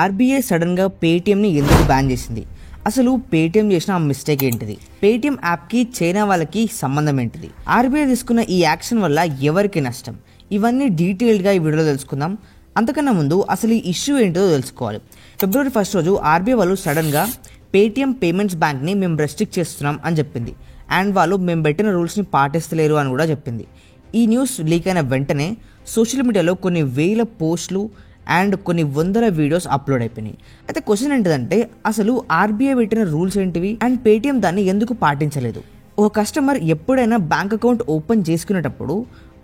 RBI సడన్గా పేటీఎంని ఎందుకు ban చేసింది? అసలు పేటీఎం చేసిన ఆ మిస్టేక్ ఏంటిది? పేటీఎం యాప్కి చైనా వాళ్ళకి సంబంధం ఏంటిది? ఆర్బీఐ తీసుకున్న ఈ యాక్షన్ వల్ల ఎవరికి నష్టం? ఇవన్నీ డీటెయిల్డ్గా ఈ వీడియోలో తెలుసుకుందాం. అంతకన్నా ముందు అసలు ఈ ఇష్యూ ఏంటో తెలుసుకోవాలి. February 1 రోజు ఆర్బీఐ వాళ్ళు సడన్గా పేటీఎం పేమెంట్స్ బ్యాంక్ని మేము రెస్ట్రిక్ట్ చేస్తున్నాం అని చెప్పింది. అండ్ వాళ్ళు మేము పెట్టిన రూల్స్ని పాటిస్తలేరు అని కూడా చెప్పింది. ఈ న్యూస్ లీక్ అయిన వెంటనే సోషల్ మీడియాలో కొన్ని వేల పోస్టులు అండ్ కొన్ని వందల వీడియోస్ అప్లోడ్ అయిపోయినాయి. అయితే క్వశ్చన్ ఏంటిదంటే, అసలు ఆర్బీఐ పెట్టిన రూల్స్ ఏంటివి అండ్ పేటీఎం దాన్ని ఎందుకు పాటించలేదు? ఒక కస్టమర్ ఎప్పుడైనా బ్యాంక్ అకౌంట్ ఓపెన్ చేసుకునేటప్పుడు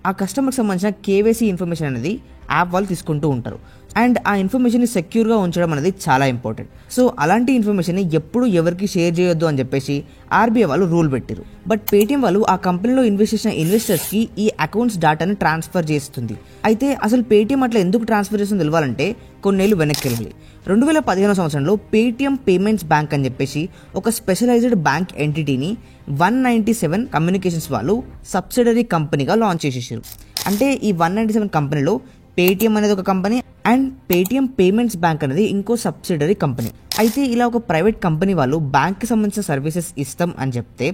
ఆ కస్టమర్కి సంబంధించిన కేవైసీ ఇన్ఫర్మేషన్ అనేది యాప్ వాళ్ళు తీసుకుంటూ ఉంటారు. అండ్ ఆ ఇన్ఫర్మేషన్ని సెక్యూర్గా ఉంచడం అనేది చాలా ఇంపార్టెంట్. సో అలాంటి ఇన్ఫర్మేషన్ని ఎప్పుడు ఎవరికి షేర్ చేయొద్దు అని చెప్పేసి ఆర్బీఐ వాళ్ళు రూల్ పెట్టారు. బట్ పేటీఎం వాళ్ళు ఆ కంపెనీలో ఇన్వెస్ట్ చేసిన ఇన్వెస్టర్స్కి ఈ అకౌంట్స్ డాటాని ట్రాన్స్ఫర్ చేస్తుంది. అయితే అసలు పేటీఎం అట్లా ఎందుకు ట్రాన్స్ఫర్ చేస్తుందో తెలియాలంటే కొన్నేళ్ళు వెనక్కి వెళ్ళాలి. 2015 సంవత్సరంలో పేటీఎం పేమెంట్స్ బ్యాంక్ అని చెప్పేసి ఒక స్పెషలైజ్డ్ బ్యాంక్ ఎంటిటీని 197 కమ్యూనికేషన్స్ వాళ్ళు సబ్సిడరీ కంపెనీగా లాంచ్ చేసేసారు. అంటే ఈ 197 కంపెనీలో పేటీఎం అనేది ఒక company and Paytm payments bank అనేది ఇంకో సబ్సిడరీ కంపెనీ. అయితే ఇలా ఒక ప్రైవేట్ కంపెనీ వాళ్ళు బ్యాంక్కి సంబంధించిన సర్వీసెస్ ఇస్తాం అని చెప్తే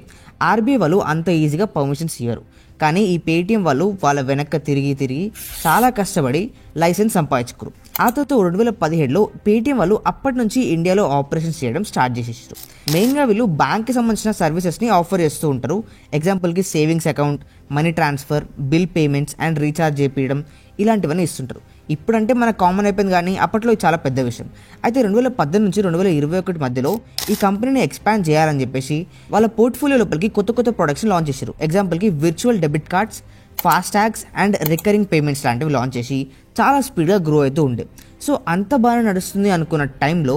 ఆర్బీఐ వాళ్ళు అంత ఈజీగా పర్మిషన్స్ ఇవ్వరు. కానీ ఈ పేటీఎం వాళ్ళు వాళ్ళ వెనక్కి తిరిగి చాలా కష్టపడి లైసెన్స్ సంపాదించుకురు. ఆ తర్వాత 2017లో పేటీఎం వాళ్ళు అప్పటి నుంచి ఇండియాలో ఆపరేషన్స్ చేయడం స్టార్ట్ చేసేసారు. మెయిన్గా వీళ్ళు బ్యాంక్కి సంబంధించిన సర్వీసెస్ని ఆఫర్ చేస్తూ ఉంటారు. ఎగ్జాంపుల్కి savings account, money transfer, bill payments and recharge చేయించడం ఇలాంటివన్నీ ఇస్తుంటారు. ఇప్పుడంటే మనకు కామన్ అయిపోయింది, కానీ అప్పట్లో చాలా పెద్ద విషయం. అయితే 2018 నుంచి 2021 మధ్యలో ఈ కంపెనీని ఎక్స్పాండ్ చేయాలని చెప్పేసి వాళ్ళ పోర్ట్ఫోలియో లోపలికి కొత్త ప్రొడక్ట్స్ లాంచ్ చేశారు. ఎగ్జాంపుల్కి virtual debit cards, FASTags and recurring payments లాంటివి లాంచ్ చేసి చాలా స్పీడ్గా గ్రో అవుతూ ఉండే. సో అంత బాగా నడుస్తుంది అనుకున్న టైంలో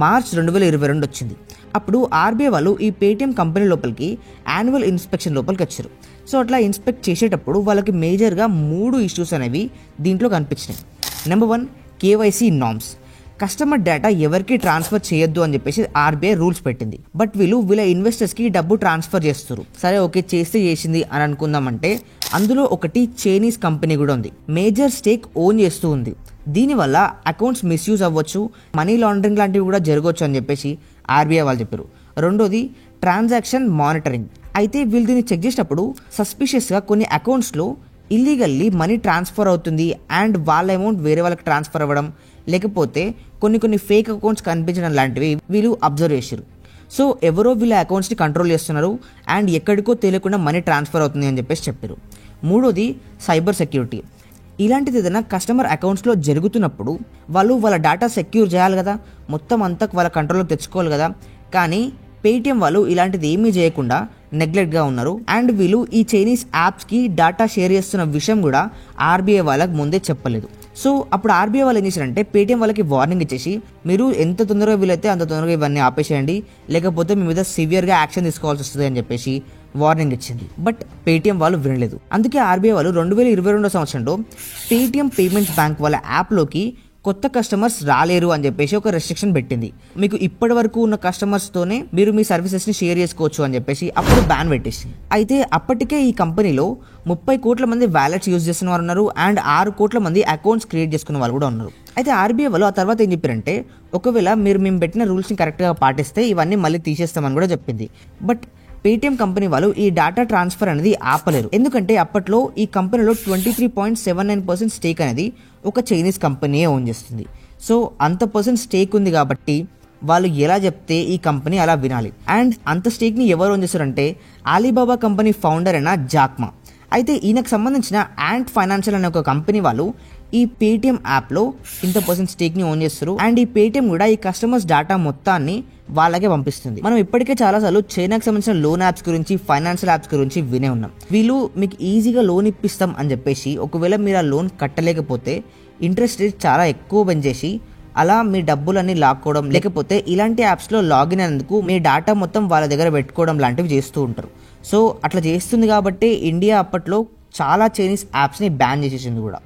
మార్చ్ 2022 వచ్చింది. అప్పుడు ఆర్బీఐ వాళ్ళు ఈ పేటీఎం కంపెనీ లోపలికి యాన్యువల్ ఇన్స్పెక్షన్ లోపలికి వచ్చారు. సో అట్లా ఇన్స్పెక్ట్ చేసేటప్పుడు వాళ్ళకి మేజర్గా 3 ఇష్యూస్ అనేవి దీంట్లో కనిపించినాయి. Number 1, KYC norms. Customer data ఎవరికి ట్రాన్స్ఫర్ చేయొద్దు అని చెప్పేసి ఆర్బీఐ రూల్స్ పెట్టింది. బట్ వీళ్ళ ఇన్వెస్టర్స్కి డబ్బు ట్రాన్స్ఫర్ చేస్తారు. సరే ఓకే, చేస్తే చేసింది అని అనుకుందామంటే అందులో ఒకటి చైనీస్ కంపెనీ కూడా ఉంది, మేజర్ స్టేక్ ఓన్ చేస్తూ ఉంది. దీనివల్ల అకౌంట్స్ మిస్యూజ్ అవ్వచ్చు, మనీ లాండరింగ్ లాంటివి కూడా జరగవచ్చు అని చెప్పేసి ఆర్బీఐ వాళ్ళు చెప్పారు. రెండోది ట్రాన్సాక్షన్ మానిటరింగ్. అయితే వీళ్ళు దీన్ని చెక్ చేసినప్పుడు సస్పిషియస్గా కొన్ని అకౌంట్స్లో ఇల్లీగల్లీ మనీ ట్రాన్స్ఫర్ అవుతుంది అండ్ వాళ్ళ అమౌంట్ వేరే వాళ్ళకి ట్రాన్స్ఫర్ అవ్వడం, లేకపోతే కొన్ని ఫేక్ అకౌంట్స్ కనిపించడం లాంటివి వీళ్ళు అబ్జర్వ్ చేశారు. సో ఎవరో వీళ్ళ అకౌంట్స్ని కంట్రోల్ చేస్తున్నారు అండ్ ఎక్కడికో తెలియకుండా మనీ ట్రాన్స్ఫర్ అవుతుంది అని చెప్పేసి చెప్పారు. మూడోది సైబర్ సెక్యూరిటీ. ఇలాంటిది ఏదైనా కస్టమర్ అకౌంట్స్లో జరుగుతున్నప్పుడు వాళ్ళు వాళ్ళ డేటా సెక్యూర్ చేయాలి కదా, మొత్తం అంతా వాళ్ళ కంట్రోల్లో తెచ్చుకోవాలి కదా. కానీ పేటీఎం వాళ్ళు ఇలాంటిది ఏమీ చేయకుండా నెగ్లెక్ట్గా ఉన్నారు. అండ్ వీళ్ళు ఈ చైనీస్ యాప్స్కి డేటా షేర్ చేస్తున్న విషయం కూడా ఆర్బీఐ వాళ్ళకి ముందే చెప్పలేదు. సో అప్పుడు ఆర్బీఐ వాళ్ళు ఏం చేశారంటే పేటీఎం వాళ్ళకి వార్నింగ్ ఇచ్చేసి మీరు ఎంత తొందరగా వీలైతే అంత తొందరగా ఇవన్నీ ఆపేసేయండి, లేకపోతే మీ మీద సివియర్గా యాక్షన్ తీసుకోవాల్సి వస్తుంది అని చెప్పేసి వార్నింగ్ ఇచ్చింది. బట్ పేటీఎం వాళ్ళు వినలేదు. అందుకే ఆర్బీఐ వాళ్ళు 2022 సంవత్సరంలో పేటీఎం పేమెంట్స్ బ్యాంక్ వాళ్ళ యాప్లోకి కొత్త కస్టమర్స్ రాలేరు అని చెప్పేసి ఒక రెస్ట్రిక్షన్ పెట్టింది. మీకు ఇప్పటి వరకు ఉన్న కస్టమర్స్తోనే మీరు మీ సర్వీసెస్ని షేర్ చేసుకోవచ్చు అని చెప్పేసి అప్పుడు బ్యాన్ పెట్టేసింది. అయితే అప్పటికే ఈ కంపెనీలో 30 కోట్ల మంది వ్యాలెట్స్ యూజ్ చేస్తున్న వారు ఉన్నారు అండ్ 6 కోట్ల మంది అకౌంట్స్ క్రియేట్ చేసుకున్న వాళ్ళు కూడా ఉన్నారు. అయితే ఆర్బీఐ వాళ్ళు ఆ తర్వాత ఏం చెప్పారంటే, ఒకవేళ మేము పెట్టిన రూల్స్ని కరెక్ట్గా పాటిస్తే ఇవన్నీ మళ్ళీ తీసేస్తామని కూడా చెప్పింది. బట్ పేటీఎం కంపెనీ వాళ్ళు ఈ డేటా ట్రాన్స్ఫర్ అనేది ఆపలేరు. ఎందుకంటే అప్పట్లో ఈ కంపెనీలో 23.79% స్టేక్ అనేది ఒక చైనీస్ కంపెనీయే ఓన్ చేస్తుంది. సో అంత పర్సెంట్ స్టేక్ ఉంది కాబట్టి వాళ్ళు ఎలా చెప్తే ఈ కంపెనీ అలా వినాలి. అండ్ అంత స్టేక్ని ఎవరు ఓన్ చేస్తారంటే అలీబాబా కంపెనీ ఫౌండర్ అయిన జాక్మా. అయితే ఈయనకు సంబంధించిన యాంట్ ఫైనాన్షియల్ అనే ఒక కంపెనీ వాళ్ళు ఈ పేటీఎం యాప్లో ఇంత పర్సెంట్ స్టేక్ని ఓన్ చేస్తారు. అండ్ ఈ పేటీఎం కూడా ఈ కస్టమర్స్ డేటా మొత్తాన్ని వాళ్ళకే పంపిస్తుంది. మనం ఇప్పటికే చాలాసార్లు చైనాకి సంబంధించిన లోన్ యాప్స్ గురించి, ఫైనాన్షియల్ యాప్స్ గురించి వినే ఉన్నాం. వీళ్ళు మీకు ఈజీగా లోన్ ఇప్పిస్తాం అని చెప్పేసి ఒకవేళ మీరు ఆ లోన్ కట్టలేకపోతే ఇంట్రెస్ట్ రేట్ చాలా ఎక్కువ పెంచేసి అలా మీ డబ్బులన్నీ లాక్కోవడం, లేకపోతే ఇలాంటి యాప్స్లో లాగిన్ అయినందుకు మీ డేటా మొత్తం వాళ్ళ దగ్గర పెట్టుకోవడం లాంటివి చేస్తూ ఉంటారు. సో అట్లా చేస్తుంది కాబట్టి ఇండియా అప్పట్లో చాలా చైనీస్ యాప్స్ని బ్యాన్ చేసేసింది కూడా.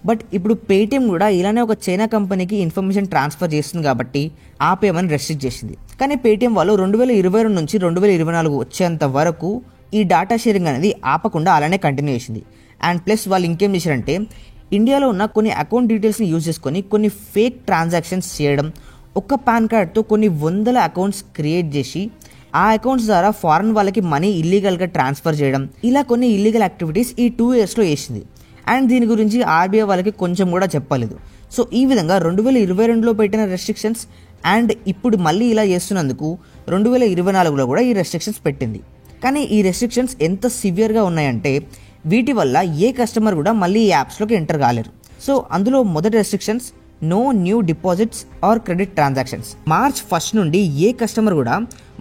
బట్ ఇప్పుడు పేటీఎం కూడా ఇలానే ఒక చైనా కంపెనీకి ఇన్ఫర్మేషన్ ట్రాన్స్ఫర్ చేస్తుంది కాబట్టి ఆపేయమని రెస్ట్రిక్ట్ చేసింది. కానీ పేటీఎం వాళ్ళు 2022 నుంచి 2024 వచ్చేంత వరకు ఈ డేటా షేరింగ్ అనేది ఆపకుండా అలానే కంటిన్యూ చేసింది. అండ్ ప్లస్ వాళ్ళు ఇంకేం చేశారంటే ఇండియాలో ఉన్న కొన్ని అకౌంట్ డీటెయిల్స్ని యూజ్ చేసుకొని కొన్ని ఫేక్ ట్రాన్సాక్షన్స్ చేయడం, ఒక్క పాన్ కార్డ్తో కొన్ని వందల అకౌంట్స్ క్రియేట్ చేసి ఆ అకౌంట్స్ ద్వారా ఫారెన్ వాళ్ళకి మనీ ఇల్లీగల్గా ట్రాన్స్ఫర్ చేయడం, ఇలా కొన్ని ఇల్లీగల్ యాక్టివిటీస్ ఈ 2 yearsలో చేసింది. అండ్ దీని గురించి ఆర్బీఐ వాళ్ళకి కొంచెం కూడా చెప్పలేదు. సో ఈ విధంగా 2022లో పెట్టిన రెస్ట్రిక్షన్స్ అండ్ ఇప్పుడు మళ్ళీ ఇలా చేస్తున్నందుకు 2024లో కూడా ఈ రెస్ట్రిక్షన్స్ పెట్టింది. కానీ ఈ రెస్ట్రిక్షన్స్ ఎంత సివియర్గా ఉన్నాయంటే వీటి వల్ల ఏ కస్టమర్ కూడా మళ్ళీ ఈ యాప్స్లోకి ఎంటర్ కాలేరు. సో అందులో మొదటి restrictions no new deposits or credit transactions. March 1 నుండి ఏ కస్టమర్ కూడా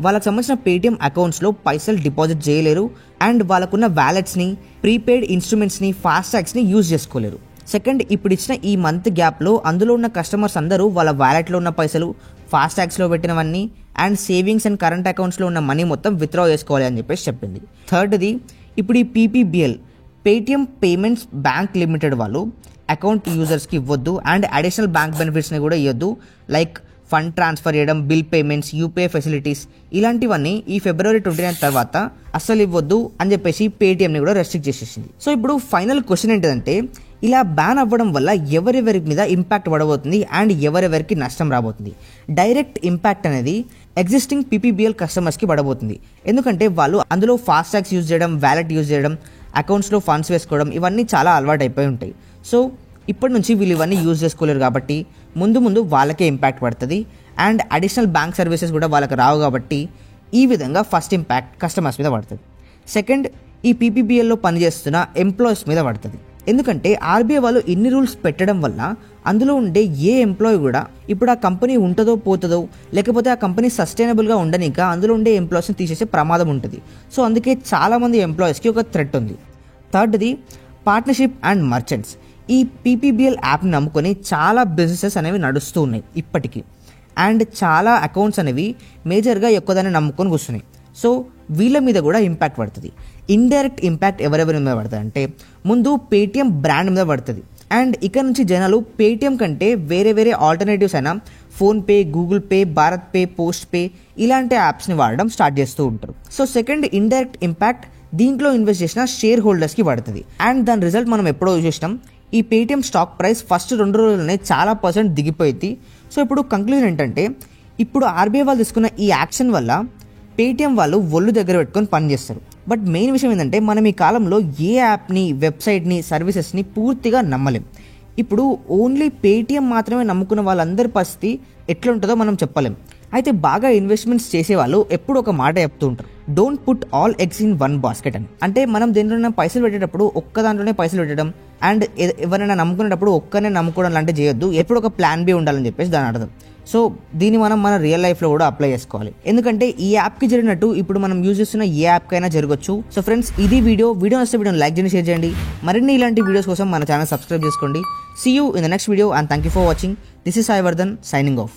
వాళ్ళకి సంబంధించిన పేటిఎం అకౌంట్స్లో పైసలు డిపాజిట్ చేయలేరు అండ్ వాళ్ళకున్న వ్యాలెట్స్ని, ప్రీపెయిడ్ ఇన్స్ట్రుమెంట్స్ని, ఫాస్టాగ్స్ని యూజ్ చేసుకోలేరు. సెకండ్, ఇప్పుడు ఇచ్చిన ఈ మంత్ గ్యాప్లో అందులో ఉన్న కస్టమర్స్ అందరూ వాళ్ళ వ్యాలెట్లో ఉన్న పైసలు, ఫాస్టాగ్స్లో పెట్టినవన్నీ అండ్ సేవింగ్స్ అండ్ కరెంట్ అకౌంట్స్లో ఉన్న మనీ మొత్తం విత్డ్రా చేసుకోవాలి అని చెప్పేసి చెప్పింది. థర్డ్ది, ఇప్పుడు ఈ PPBL Paytm payments bank limited వాళ్ళు అకౌంట్ యూజర్స్కి ఇవ్వద్దు అండ్ అడిషనల్ బ్యాంక్ బెనిఫిట్స్ని కూడా ఇవ్వద్దు. లైక్ ఫండ్ ట్రాన్స్ఫర్ చేయడం, బిల్ పేమెంట్స్, యూపీఐ ఫెసిలిటీస్, ఇలాంటివన్నీ ఈ February 29 తర్వాత అస్సలు ఇవ్వద్దు అని చెప్పేసి పేటిఎంని కూడా రెస్ట్రిక్ట్ చేసేసింది. సో ఇప్పుడు ఫైనల్ క్వశ్చన్ ఏంటిదంటే ఇలా బ్యాన్ అవ్వడం వల్ల ఎవరెవరి మీద ఇంపాక్ట్ పడబోతుంది అండ్ ఎవరెవరికి నష్టం రాబోతుంది? డైరెక్ట్ ఇంపాక్ట్ అనేది ఎగ్జిస్టింగ్ PPBL కస్టమర్స్కి పడబోతుంది. ఎందుకంటే వాళ్ళు అందులో ఫాస్టాగ్స్ యూజ్ చేయడం, వ్యాలెట్ యూజ్ చేయడం, అకౌంట్స్లో ఫండ్స్ వేసుకోవడం ఇవన్నీ చాలా అలవాటు అయిపోయి ఉంటాయి. సో ఇప్పటి నుంచి వీళ్ళు ఇవన్నీ యూజ్ చేసుకోలేరు కాబట్టి ముందు ముందు వాళ్ళకే ఇంపాక్ట్ పడుతుంది అండ్ అడిషనల్ బ్యాంక్ సర్వీసెస్ కూడా వాళ్ళకి రావు కాబట్టి ఈ విధంగా ఫస్ట్ ఇంపాక్ట్ కస్టమర్స్ మీద పడుతుంది. సెకండ్, ఈ PPBLలో పనిచేస్తున్న ఎంప్లాయీస్ మీద పడుతుంది. ఎందుకంటే ఆర్బీఐ వాళ్ళు ఇన్ని రూల్స్ పెట్టడం వల్ల అందులో ఉండే ఏ ఎంప్లాయీ కూడా ఇప్పుడు ఆ కంపెనీ ఉంటుందో పోతుందో లేకపోతే ఆ కంపెనీ సస్టైనబుల్గా ఉండనిక అందులో ఉండే ఎంప్లాయీస్ని తీసేసే ప్రమాదం ఉంటుంది. సో అందుకే చాలామంది ఎంప్లాయీస్కి ఒక థ్రెట్ ఉంది. థర్డ్ది, పార్ట్నర్షిప్ అండ్ మర్చెంట్స్. ఈ PPBL యాప్ని నమ్ముకొని చాలా బిజినెసెస్ అనేవి నడుస్తూ ఉన్నాయి ఇప్పటికీ అండ్ చాలా అకౌంట్స్ అనేవి మేజర్గా ఎక్కువదాన్ని నమ్ముకొని కూర్చున్నాయి. సో వీళ్ళ మీద కూడా ఇంపాక్ట్ పడుతుంది. ఇండైరెక్ట్ ఇంపాక్ట్ ఎవరెవరి మీద పడుతుంది అంటే ముందు పేటిఎం బ్రాండ్ మీద పడుతుంది అండ్ ఇక్కడ నుంచి జనాలు పేటిఎం కంటే వేరే వేరే ఆల్టర్నేటివ్స్ అయినా PhonePe, Google pay, Bharat pay, post pay ఇలాంటి యాప్స్ని వాడడం స్టార్ట్ చేస్తూ ఉంటారు. సో సెకండ్ ఇండైరెక్ట్ ఇంపాక్ట్ దీంట్లో ఇన్వెస్ట్ చేసిన షేర్ హోల్డర్స్కి పడుతుంది అండ్ దాని రిజల్ట్ మనం ఎప్పుడో చూసినాం. ఈ పేటిఎం స్టాక్ ప్రైస్ ఫస్ట్ 2 రోజులనే చాలా % దిగిపోయింది. సో ఇప్పుడు కంక్లూజన్ ఏంటంటే ఇప్పుడు ఆర్బీఐ వాళ్ళు తీసుకున్న ఈ యాక్షన్ వల్ల పేటిఎం వాళ్ళు ఒళ్ళు దగ్గర పెట్టుకొని పనిచేస్తారు. బట్ మెయిన్ విషయం ఏంటంటే మనం ఈ కాలంలో ఏ యాప్ని, వెబ్సైట్ని, సర్వీసెస్ని పూర్తిగా నమ్మలేం. ఇప్పుడు ఓన్లీ పేటిఎం మాత్రమే నమ్ముకున్న వాళ్ళందరి పరిస్థితి ఎట్లుంటుందో మనం చెప్పలేం. అయితే బాగా ఇన్వెస్ట్మెంట్స్ చేసేవాళ్ళు ఎప్పుడు ఒక మాట చెప్తూ ఉంటారు, don't put all eggs in one basket అని. అంటే మనం దేంట్లోనే పైసలు పెట్టేటప్పుడు ఒక్క దాంట్లోనే పైసలు పెట్టడం అండ్ ఎవరైనా నమ్ముకునేటప్పుడు ఒక్కనే నమ్ముకోవడం లాంటివి చేయొద్దు. ఎప్పుడు ఒక ప్లాన్ బి ఉండాలని చెప్పేసి దాని అర్థం. సో దీన్ని మనం మన రియల్ లైఫ్లో కూడా అప్లై చేసుకోవాలి. ఎందుకంటే ఈ యాప్కి జరిగినట్టు ఇప్పుడు మనం యూజ్ చేస్తున్న ఏ యాప్కైనా జరగచ్చు. సో ఫ్రెండ్స్, ఇది వీడియో నచ్చితే వీడియోని లైక్ చేయండి, షేర్ చేయండి. మరిన్ని ఇలాంటి వీడియోస్ కోసం మన ఛానల్ సబ్స్క్రైబ్ చేసుకోండి. See you in the next video and thank you for watching. This is Sai Vardhan signing of.